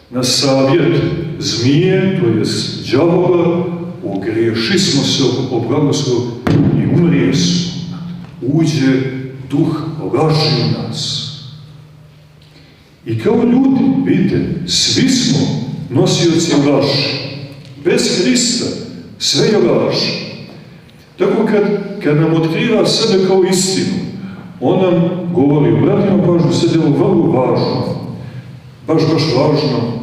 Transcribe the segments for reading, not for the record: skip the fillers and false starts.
na savjet zmije, to jest đavola, ogriješismo se o blagoslov i umrijesmo. Uđe duh laži u nas. I kao ljudi, vidite, svi smo nosioci laži. Bez Hrista sve je laž. Tako kad nam otkriva sebe kao istinu, on nam govori, obratimo pažnju, sad je ovo vrlo važno. Baš važno.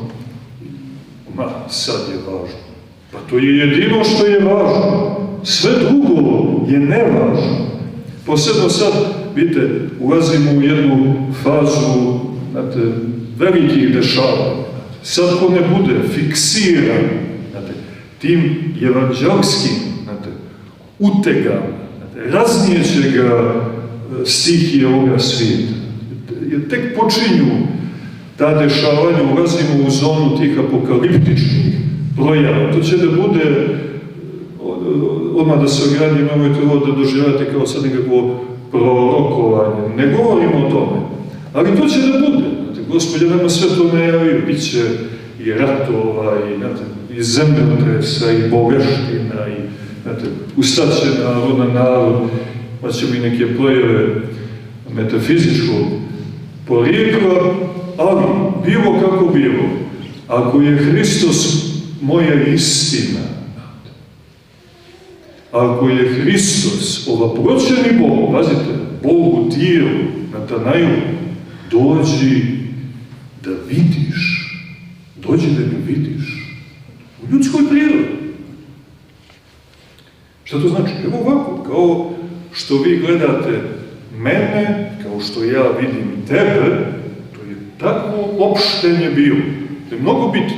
Sad je važno. Pa to je jedino što je važno. Sve drugo je nevažno. Posebno sad, vidite, ulazimo u jednu fazu, znate, velikih dešavanja. Sad ko ne bude fiksiran, znate, tim evanđelskim, znate, utegama, znate, raznijeće ga stihije ovoga svijeta. Jer tek počinju ta dešavanja, ulazimo u zonu tih apokaliptičnih projava. To će da bude, odmah da se ogradim, nemojte ovo da doživate kao sad nekako prorokovanje. Ne govorimo o tome, ali to će da bude. Gospod je nama sve to najavio. Biće i ratova, i zemljotresa, i boleština, i ustaće narod na narod, pa ćemo i neke projeve metafizičkog porijekla, ali bilo kako bilo, ako je Hristos moja istina, ako je Hristos ovaproćeni Bog, pazite, Bog u tijelu, Natanailu, dođi da vidiš, dođi da ga vidiš u ljudskoj prirodi. Šta to znači? Evo ovako, kao što vi gledate mene, kao što ja vidim tebe, to je takvo opštenje bilo. To je mnogo bitno.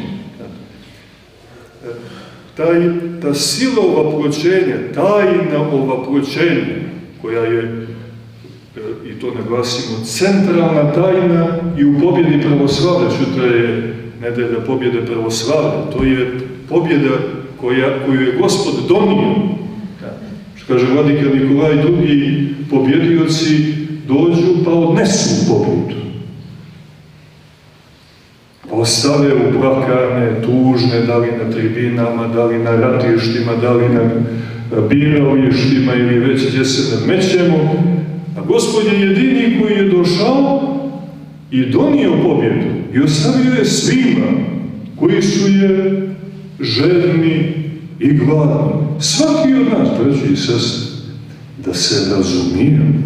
Ta sila ovaproćenja, tajna ovaproćenja, koja je, i to naglasimo, centralna tajna i u pobjedi pravoslavlja, sutra je nedelja pobjede pravoslavlja, to je pobjeda koju je Gospod donio. Što kaže vladika Nikolaj, drugi pobjedioci dođu pa odnesu pobjedu. Ostave uplakane, tužne, da li na tribinama, da li na ratištima, da li na biralištima ili već gdje se nadmećemo. A Gospod je jedini koji je došao i donio pobjedu i ostavio je svima koji su je žedni i gladni. Svaki od nas, braći i sestre, da se razumijemo,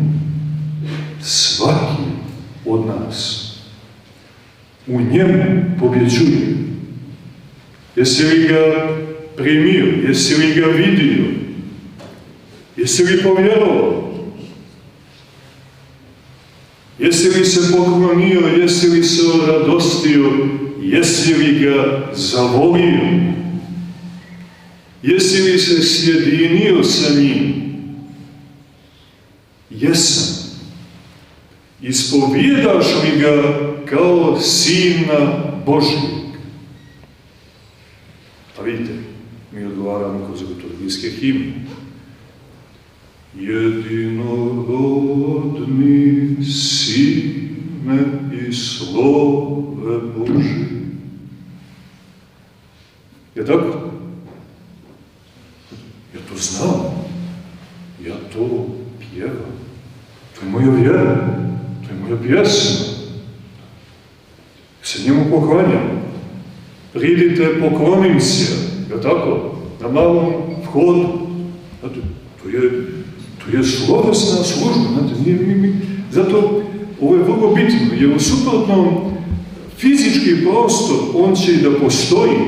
svaki od nas u njemu pobjeđuje. Jesi li ga primio? Jesi li ga vidio? Jesi li povjerovao? Jesi li se poklonio? Jesi li se radostio? Jesi li ga zavolio? Jesi li se sjedinio sa njim? Jesam. Ispovjedaš li ga kao Sina Božijeg? A vidite, mi odgovaramo kroz liturgijske himne. Jedinorodni Sine i Slove Božje. Je tako? Ja to znam. Ja to pjevam. To je moja vjera. To je moja pjesma. Se njemu poklanjam. Pridite, poklonim se. Je tako? Na malom vhodu. To je slovesna služba. Zato ovo je vrlo bitno. Jer u suprotnom fizički prostor, on će i da postoji.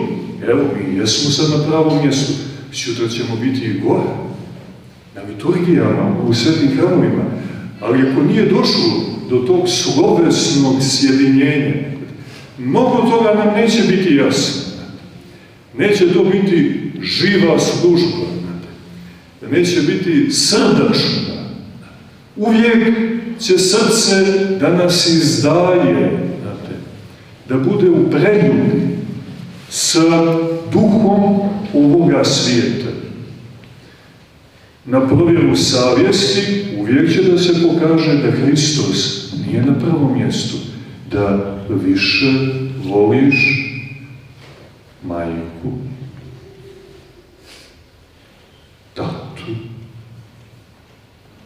Evo, mi jesmo sad na pravom mjestu. Sutra ćemo biti i gore. Na liturgijama, u svetim hramovima. Ali ako nije došlo do tog slovesnog sjedinjenja, mnogo toga nam neće biti jasno. Neće to biti živa služba. Neće biti srdačna. Uvijek će srce da nas izdaje, da bude u preljubi sa duhom ovoga svijeta. Na provjeru savjesti uvijek će da se pokaže da Hristos nije na prvom mjestu, da više voliš majku, tatu,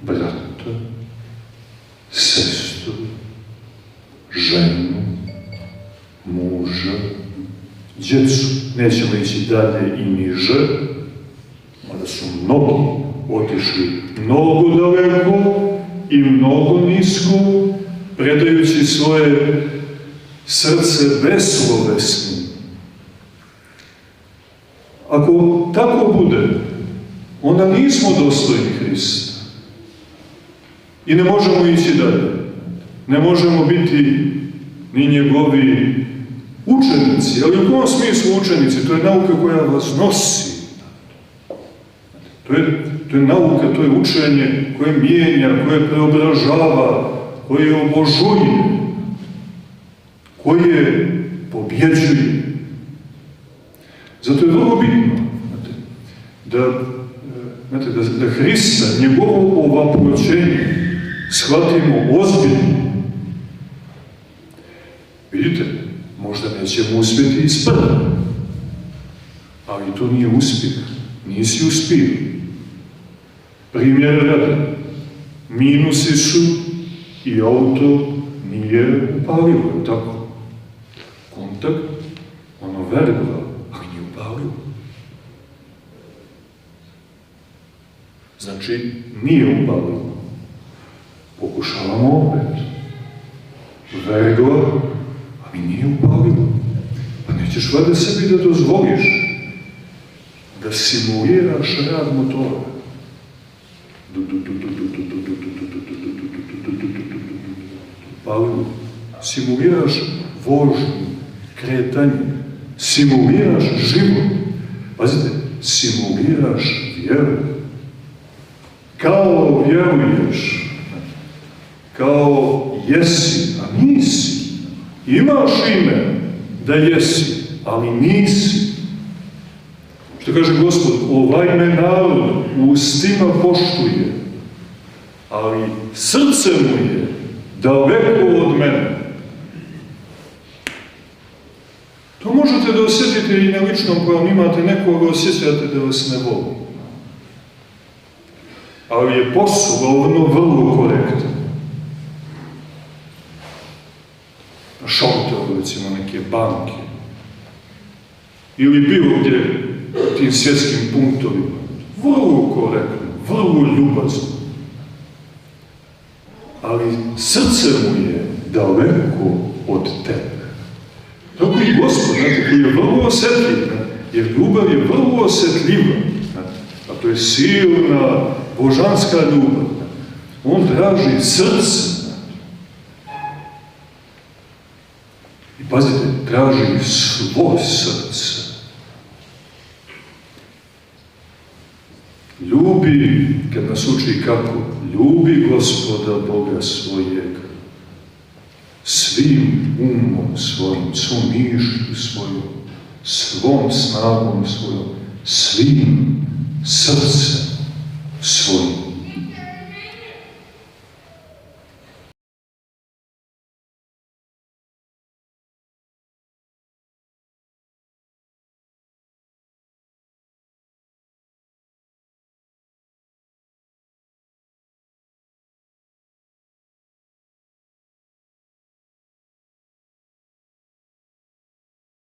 brata, sestru, ženu, muža, djecu. Nećemo ići dalje i niže, mada su mnogi otišli mnogo daleko i mnogo nisko, predajući svoje srce beslovesnim. Ako tako bude, onda nismo dostojni Hrista. I ne možemo ići dalje. Ne možemo biti ni njegovi učenici, ali u kom smislu učenici? To je nauka koja vas nosi. To je nauka, to je učenje koje mijenja, koje preobražava, koje obožuje, koje pobjeđuje. Zato je vrlo bitno da Hrista, njegovo ovaproćenje, shvatimo ozbiljno. Vidite, možda nećemo uspjeti iz prva, ali to nije uspjeh. Nisi uspio. Primjer radi. Minusi su i auto nije upalilo, tako? Kontakt, ono vergla, ali nije upalilo. Znači, nije upalilo. Pokušavamo opet. Vergla, ali nije upalilo. Pa nećeš valjda sebi da dozvoliš da simuliraš rad motora. Upalilo. Simuliraš vožnju, kretanje, simuliraš život. Pazite, simuliraš vjeru. Kao vjeruješ, kao jesi, a nisi. Imaš ime da jesi, ali nisi. Što kaže Gospod, ovaj me narod ustima poštuje, ali srce mu je daleko od mene. To možete da osjetite i na ličnom planu, imate nekoga, osjećate da vas ne voli. Ali je poslovno vrlo korektan. Šalter, recimo, neke banke. Ili bilo gdje tim svjetskim punktovima. Vrlo korektno, vrlo ljubazno. Ali srce mu je daleko od tebe. Tako i Gospod, koji je vrlo osjetljiv, jer ljubav je vrlo osjetljiva. A to je silna božanska ljubav. On traži srce. I pazite, traži svo srce. Ljubi, kad nas uči kako, ljubi Gospoda Boga svojega. Svim umom svojim, svom mišlju svojom, svom snagom svojom, svim srcem svojim.